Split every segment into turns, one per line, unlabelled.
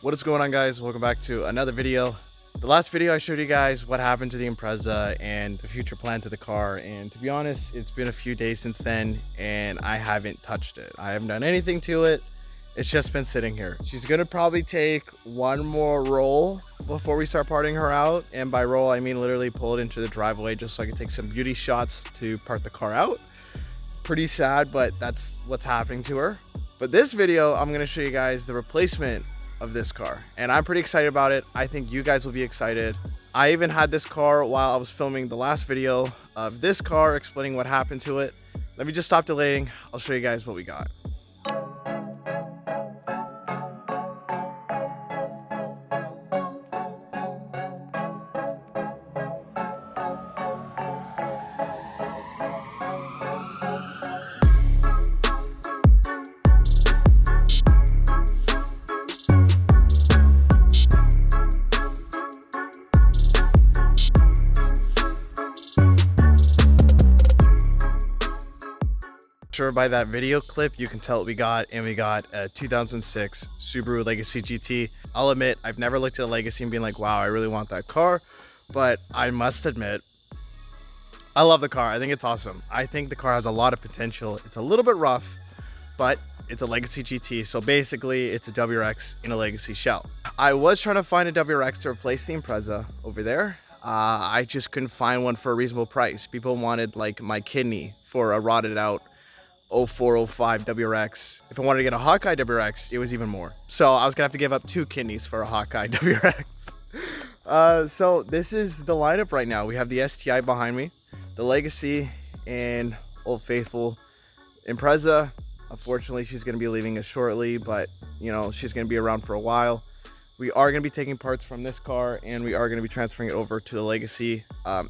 What is going on, guys? Welcome back to another video. The last video I showed you guys what happened to the Impreza and the future plans of the car, and to be honest, it's been a few days since then and I haven't touched it. I haven't done anything to it. It's just been sitting here. She's gonna probably take one more roll before we start parting her out, and by roll I mean literally pull it into the driveway just so I can take some beauty shots to part the car out. Pretty sad, but that's what's happening to her. But this video, I'm gonna show you guys the replacement of this car, and I'm pretty excited about it. I think you guys will be excited. I even had this car while I was filming the last video of this car, explaining what happened to it. Let me just stop delaying. I'll show you guys what we got. Sure, by that video clip you can tell what we got, and we got a 2006 Subaru Legacy GT. I'll admit I've never looked at a Legacy and been like, wow, I really want that car, but I must admit I love the car. I think it's awesome. I think the car has a lot of potential. It's a little bit rough, but it's a Legacy GT, so basically it's a WRX in a Legacy shell. I was trying to find a WRX to replace the Impreza over there. I just couldn't find one for a reasonable price. People wanted like my kidney for a rotted out 0405 WRX. If I wanted to get a Hawkeye WRX, it was even more. So I was gonna have to give up 2 kidneys for a Hawkeye WRX. So this is the lineup right now. We have the STI behind me, the Legacy, and Old Faithful Impreza. Unfortunately, she's gonna be leaving us shortly, but you know, she's gonna be around for a while. We are gonna be taking parts from this car and we are gonna be transferring it over to the Legacy.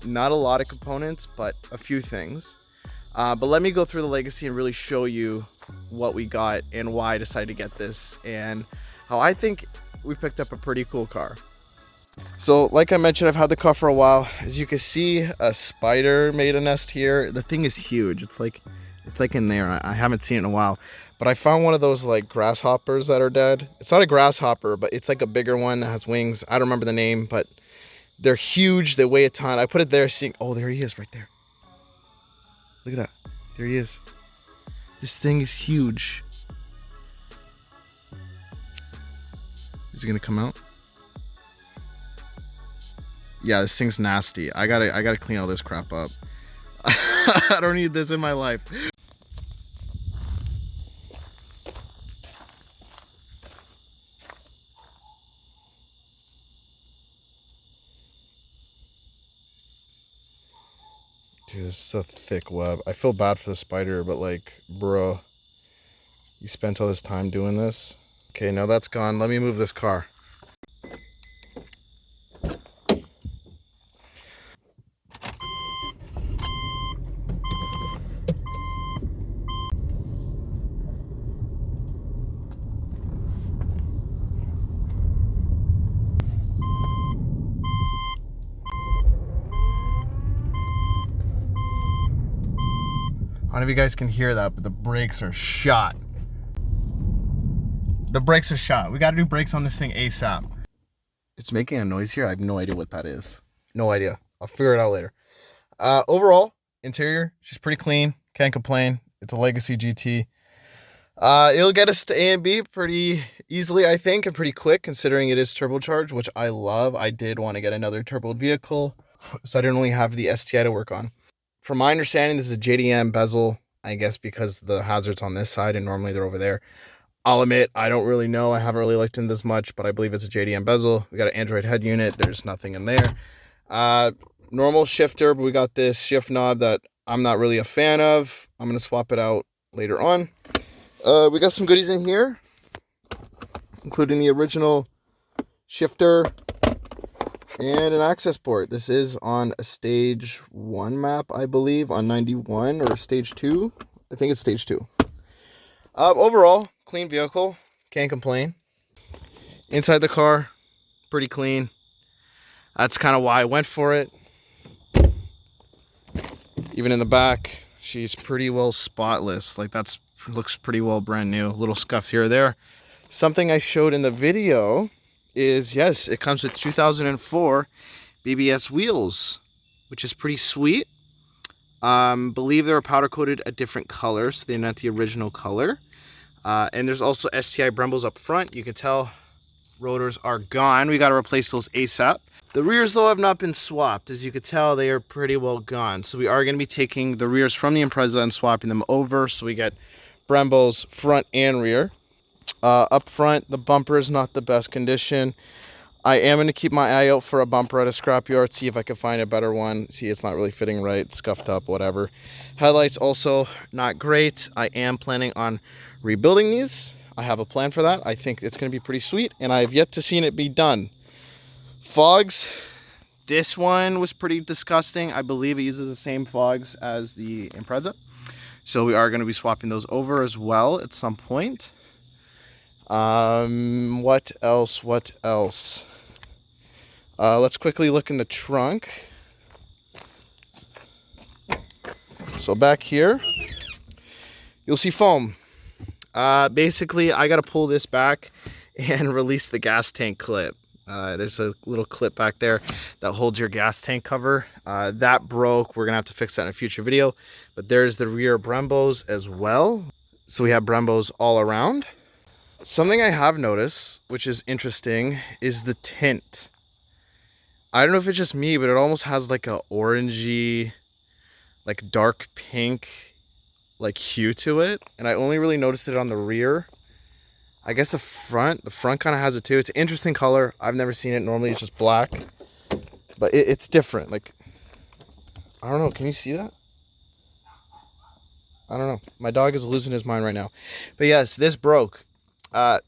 Not a lot of components, but a few things. But let me go through the Legacy and really show you what we got and why I decided to get this and how I think we picked up a pretty cool car. So like I mentioned, I've had the car for a while. As you can see, a spider made a nest here. The thing is huge. It's like in there. I haven't seen it in a while, but I found one of those like grasshoppers that are dead. It's not a grasshopper, but it's like a bigger one that has wings. I don't remember the name, but they're huge. They weigh a ton. I put it there seeing, oh, there he is right there. Look at that. There he is. This thing is huge. Is he gonna come out? Yeah, this thing's nasty. I gotta clean all this crap up. I don't need this in my life. Dude, this is a thick web. I feel bad for the spider, but like, bro, you spent all this time doing this? Okay, now that's gone. Let me move this car. I don't know if you guys can hear that, but the brakes are shot. The brakes are shot. We got to do brakes on this thing ASAP. It's making a noise here. I have no idea what that is. No idea. I'll figure it out later. Overall, interior, she's pretty clean. Can't complain. It's a Legacy GT. It'll get us to A and B pretty easily, I think, and pretty quick considering it is turbocharged, which I love. I did want to get another turboed vehicle, so I didn't only have the STI to work on. From my understanding, this is a JDM bezel, I guess because the hazard's on this side and normally they're over there. I'll admit, I don't really know. I haven't really looked into this much, but I believe it's a JDM bezel. We got an Android head unit. There's nothing in there. Normal shifter, but we got this shift knob that I'm not really a fan of. I'm going to swap it out later on. We got some goodies in here, including the original shifter and an access port. This is on a stage 1 map, I believe, on 91 or stage 2. I think it's stage 2. Overall, clean vehicle. Can't complain. Inside the car, pretty clean. That's kind of why I went for it. Even in the back, she's pretty well spotless. Like looks pretty well brand new. A little scuff here or there. Something I showed in the video is, yes, it comes with 2004 BBS wheels, which is pretty sweet. Believe they were powder coated a different color, so they're not the original color. And there's also STI Brembos up front. You can tell rotors are gone. We got to replace those ASAP. The rears, though, have not been swapped. As you can tell, they are pretty well gone. So we are going to be taking the rears from the Impreza and swapping them over. So we get Brembos front and rear. Up front, the bumper is not the best condition. I am going to keep my eye out for a bumper at a scrapyard, see if I can find a better one. See, it's not really fitting right, scuffed up, whatever. Headlights also not great. I am planning on rebuilding these. I have a plan for that. I think it's going to be pretty sweet, and I have yet to see it be done. Fogs. This one was pretty disgusting. I believe it uses the same fogs as the Impreza. So we are going to be swapping those over as well at some point. What else? Let's quickly look in the trunk. So back here, you'll see foam. Basically, I got to pull this back and release the gas tank clip. There's a little clip back there that holds your gas tank cover. That broke. We're going to have to fix that in a future video. But there's the rear Brembos as well. So we have Brembos all around. Something I have noticed, which is interesting, is the tint. I don't know if it's just me, but it almost has like a orangey, like dark pink, like hue to it. And I only really noticed it on the rear. I guess the front kind of has it too. It's an interesting color. I've never seen it. Normally it's just black, but it's different. Like, I don't know. Can you see that? I don't know. My dog is losing his mind right now. But yes, this broke. As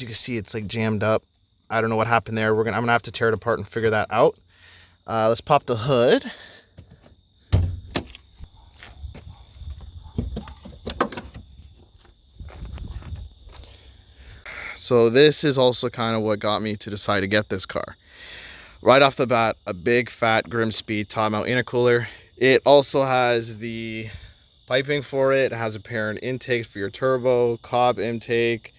you can see, it's like jammed up. I don't know what happened there. I'm gonna have to tear it apart and figure that out. Let's pop the hood. So this is also kind of what got me to decide to get this car. Right off the bat, a big fat Grimspeed top mount intercooler. It also has the piping for it. It has a parent intake for your turbo, Cobb intake.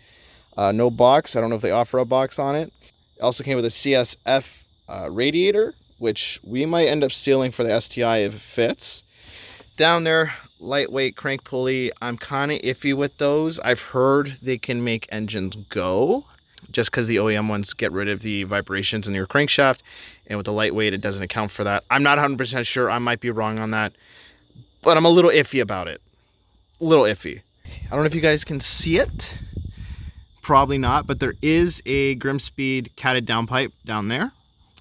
No box. I don't know if they offer a box on it. It also came with a CSF radiator, which we might end up sealing for the STI if it fits. Down there, lightweight crank pulley. I'm kind of iffy with those. I've heard they can make engines go, just because the OEM ones get rid of the vibrations in your crankshaft, and with the lightweight, it doesn't account for that. I'm not 100% sure. I might be wrong on that, but I'm a little iffy about it. A little iffy. I don't know if you guys can see it. Probably not, but there is a Grimspeed catted downpipe down there.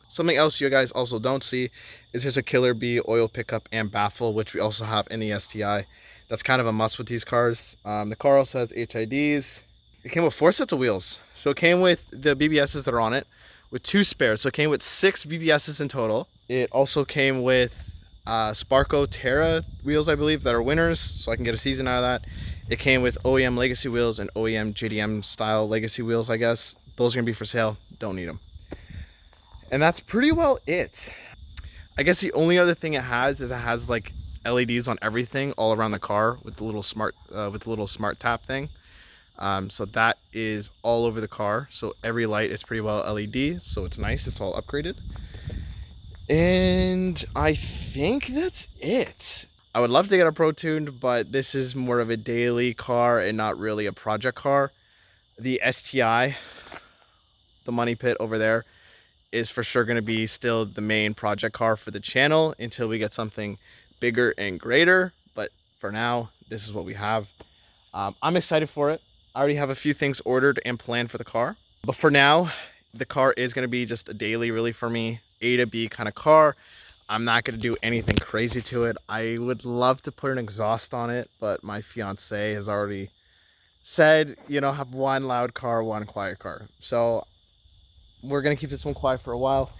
Something else you guys also don't see is there's a Killer Bee oil pickup and baffle, which we also have in the STI. That's kind of a must with these cars. The car also has HIDs. It came with 4 sets of wheels. So it came with the BBSs that are on it with 2 spares. So it came with 6 BBSs in total. It also came with Sparco Terra wheels, I believe, that are winners. So I can get a season out of that. It came with OEM legacy wheels and OEM JDM style legacy wheels, I guess. Those are gonna be for sale. Don't need them. And that's pretty well it. I guess the only other thing it has is it has like LEDs on everything all around the car with the little smart tap thing. So that is all over the car. So every light is pretty well LED. So it's nice. It's all upgraded. And I think that's it. I would love to get a Pro Tuned, but this is more of a daily car and not really a project car. The STI, the money pit over there, is for sure going to be still the main project car for the channel until we get something bigger and greater. But for now, this is what we have. I'm excited for it. I already have a few things ordered and planned for the car. But for now, the car is going to be just a daily, really, for me, A to B kind of car. I'm not going to do anything crazy to it. I would love to put an exhaust on it, but my fiance has already said, you know, have one loud car, one quiet car. So we're going to keep this one quiet for a while.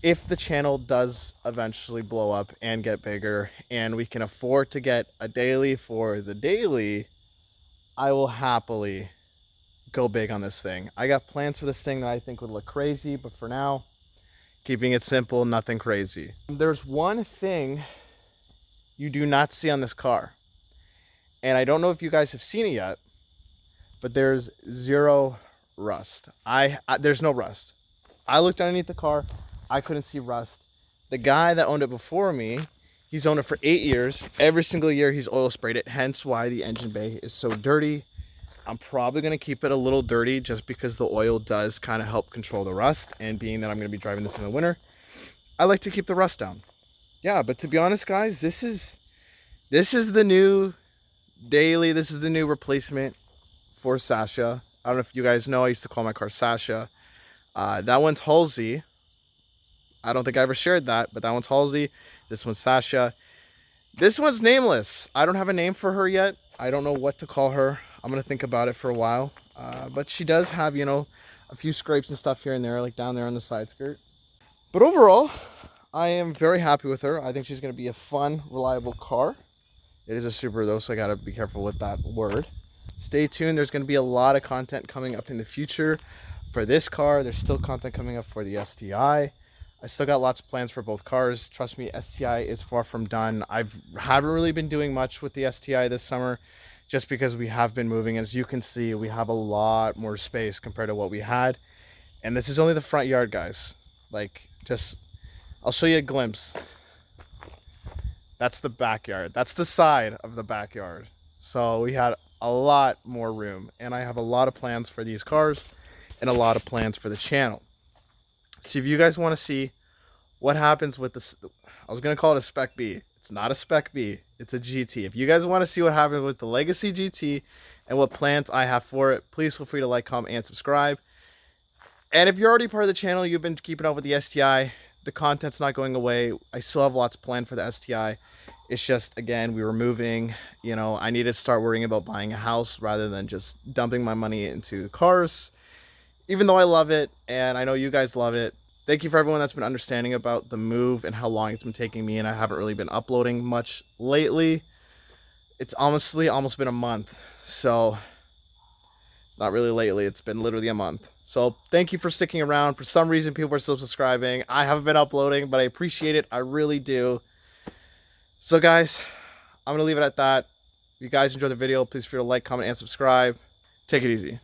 If the channel does eventually blow up and get bigger and we can afford to get a daily for the daily, I will happily go big on this thing. I got plans for this thing that I think would look crazy, but for now, keeping it simple, nothing crazy. There's one thing you do not see on this car, and I don't know if you guys have seen it yet, but there's zero rust. There's no rust. I looked underneath the car, I couldn't see rust. The guy that owned it before me, he's owned it for 8 years. Every single year he's oil sprayed it, hence why the engine bay is so dirty. I'm probably going to keep it a little dirty just because the oil does kind of help control the rust, and being that I'm going to be driving this in the winter, I like to keep the rust down. Yeah, but to be honest, guys, this is the new daily. This is the new replacement for Sasha. I don't know if you guys know, I used to call my car Sasha. That one's Halsey. I don't think I ever shared that, but that one's Halsey. This one's Sasha. This one's nameless. I don't have a name for her yet. I don't know what to call her. I'm going to think about it for a while. But she does have, you know, a few scrapes and stuff here and there, like down there on the side skirt. But overall, I am very happy with her. I think she's going to be a fun, reliable car. It is a Subaru though, so I got to be careful with that word. Stay tuned. There's going to be a lot of content coming up in the future for this car. There's still content coming up for the STI. I still got lots of plans for both cars. Trust me, STI is far from done. I haven't really been doing much with the STI this summer just because we have been moving. As you can see, we have a lot more space compared to what we had. And this is only the front yard, guys. Like, just, I'll show you a glimpse. That's the backyard. That's the side of the backyard. So we had a lot more room, and I have a lot of plans for these cars and a lot of plans for the channel. So if you guys want to see what happens with this, I was going to call it a Spec B. It's not a Spec B. It's a GT. If you guys want to see what happens with the Legacy GT and what plans I have for it, please feel free to like, comment, and subscribe. And if you're already part of the channel, you've been keeping up with the STI, the content's not going away. I still have lots planned for the STI. It's just, again, we were moving. You know, I need to start worrying about buying a house rather than just dumping my money into cars. Even though I love it, and I know you guys love it. Thank you for everyone that's been understanding about the move and how long it's been taking me, and I haven't really been uploading much lately. It's honestly almost been a month, so it's not really lately. It's been literally a month. So thank you for sticking around. For some reason, people are still subscribing. I haven't been uploading, but I appreciate it. I really do. So guys, I'm going to leave it at that. If you guys enjoyed the video, please feel free to like, comment, and subscribe. Take it easy.